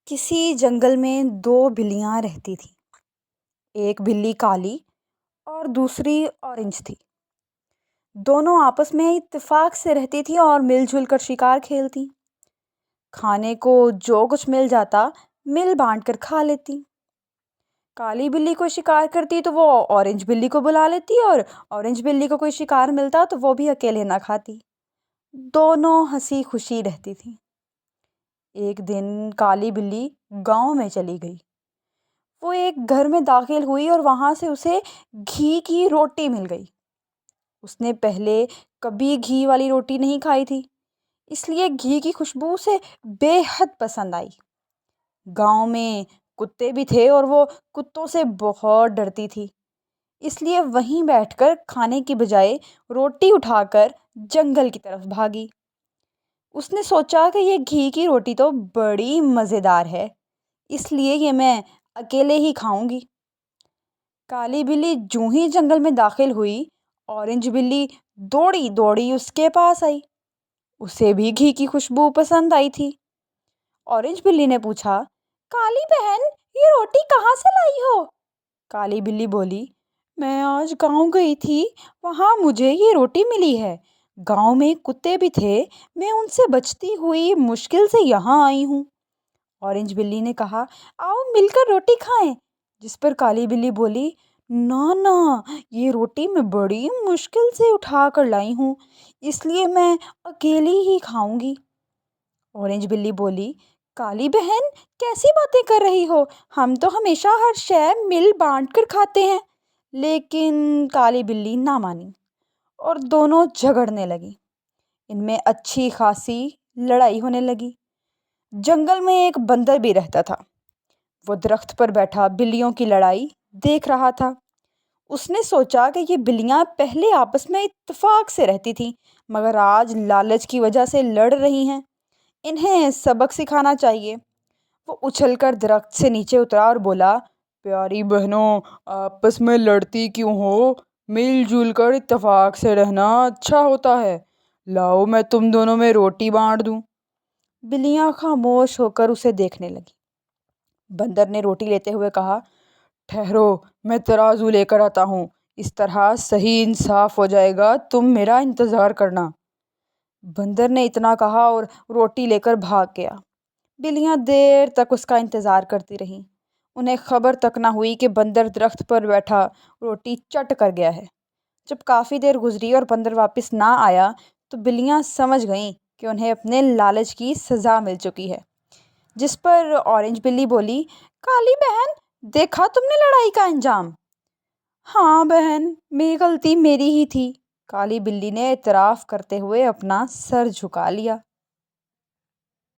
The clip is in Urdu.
کسی جنگل میں دو بلیاں رہتی تھیں۔ ایک بلی کالی اور دوسری اورنج تھی۔ دونوں آپس میں اتفاق سے رہتی تھیں اور مل جل کر شکار کھیلتی۔ کھانے کو جو کچھ مل جاتا مل بانٹ کر کھا لیتی۔ کالی بلی کو شکار کرتی تو وہ اورنج بلی کو بلا لیتی، اور اورنج بلی کو کوئی شکار ملتا تو وہ بھی اکیلے نہ کھاتی۔ دونوں ہنسی خوشی رہتی تھیں۔ ایک دن کالی بلی گاؤں میں چلی گئی۔ وہ ایک گھر میں داخل ہوئی اور وہاں سے اسے گھی کی روٹی مل گئی۔ اس نے پہلے کبھی گھی والی روٹی نہیں کھائی تھی، اس لیے گھی کی خوشبو اسے بے حد پسند آئی۔ گاؤں میں کتے بھی تھے اور وہ کتوں سے بہت ڈرتی تھی، اس لیے وہیں بیٹھ کر کھانے کی بجائے روٹی اٹھا کر جنگل کی طرف بھاگی۔ اس نے سوچا کہ یہ گھی کی روٹی تو بڑی مزیدار ہے، اس لیے یہ میں اکیلے ہی کھاؤں گی۔ کالی بلی جوں ہی جنگل میں داخل ہوئی، اورنج بلی دوڑی دوڑی اس کے پاس آئی۔ اسے بھی گھی کی خوشبو پسند آئی تھی۔ اورنج بلی نے پوچھا، کالی بہن، یہ روٹی کہاں سے لائی ہو؟ کالی بلی بولی، میں آج گاؤں گئی تھی، وہاں مجھے یہ روٹی ملی ہے۔ گاؤں میں کتے بھی تھے، میں ان سے بچتی ہوئی مشکل سے یہاں آئی ہوں۔ اورنج بلی نے کہا، آؤ مل کر روٹی کھائیں۔ جس پر کالی بلی بولی، نہ یہ روٹی میں بڑی مشکل سے اٹھا کر لائی ہوں، اس لیے میں اکیلی ہی کھاؤں گی۔ اورنج بلی بولی، کالی بہن کیسی باتیں کر رہی ہو، ہم تو ہمیشہ ہر شے مل بانٹ کر کھاتے ہیں۔ لیکن کالی بلی نہ مانی اور دونوں جھگڑنے لگی۔ ان میں اچھی خاصی لڑائی ہونے لگی۔ جنگل میں ایک بندر بھی رہتا تھا۔ وہ درخت پر بیٹھا بلیوں کی لڑائی دیکھ رہا تھا۔ اس نے سوچا کہ یہ بلیاں پہلے آپس میں اتفاق سے رہتی تھیں، مگر آج لالچ کی وجہ سے لڑ رہی ہیں۔ انہیں سبق سکھانا چاہیے۔ وہ اچھل کر درخت سے نیچے اترا اور بولا، پیاری بہنوں، آپس میں لڑتی کیوں ہو؟ مل جل کر اتفاق سے رہنا اچھا ہوتا ہے۔ لاؤ میں تم دونوں میں روٹی بانٹ دوں۔ بلیاں خاموش ہو کر اسے دیکھنے لگی۔ بندر نے روٹی لیتے ہوئے کہا، ٹھہرو، میں ترازو لے کر آتا ہوں، اس طرح صحیح انصاف ہو جائے گا، تم میرا انتظار کرنا۔ بندر نے اتنا کہا اور روٹی لے کر بھاگ گیا۔ بلیاں دیر تک اس کا انتظار کرتی رہیں۔ انہیں خبر تک نہ ہوئی کہ بندر درخت پر بیٹھا روٹی چٹ کر گیا ہے۔ جب کافی دیر گزری اور بندر واپس نہ آیا تو بلیاں سمجھ گئیں کہ انہیں اپنے لالچ کی سزا مل چکی ہے۔ جس پر اورنج بلی بولی، کالی بہن، دیکھا تم نے لڑائی کا انجام؟ ہاں بہن، غلطی میری ہی تھی، کالی بلی نے اعتراف کرتے ہوئے اپنا سر جھکا لیا۔